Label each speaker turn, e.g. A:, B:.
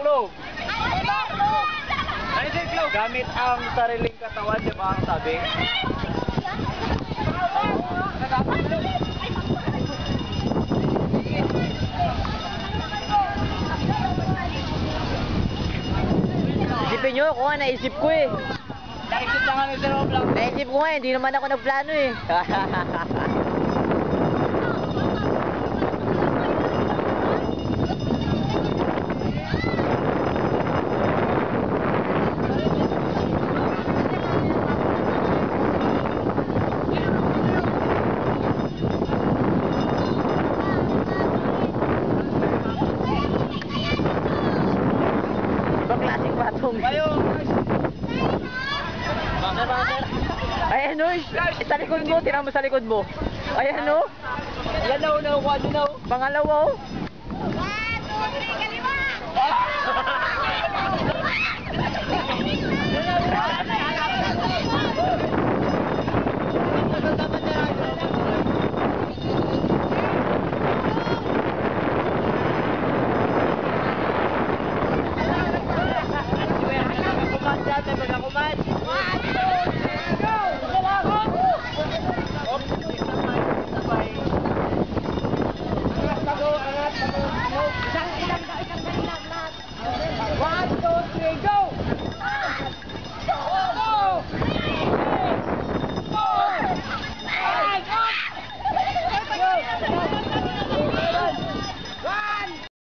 A: clue. Ano yung clue? Gamit ang sariling katawan, di ba ang sabi?
B: Isipin nyo, ako nga naisip ko eh.
A: Naisip na nga ni Sir Oblak.
B: Naisip ko nga, hindi naman ako nagplano eh. Klaseng patong. Ayan o, sa likod mo, tirang mo sa likod mo. Ayan o.
A: Yan na, unaw ko, ano na.
B: Pangalawa o.
C: 1, 2, 3, kaliwa!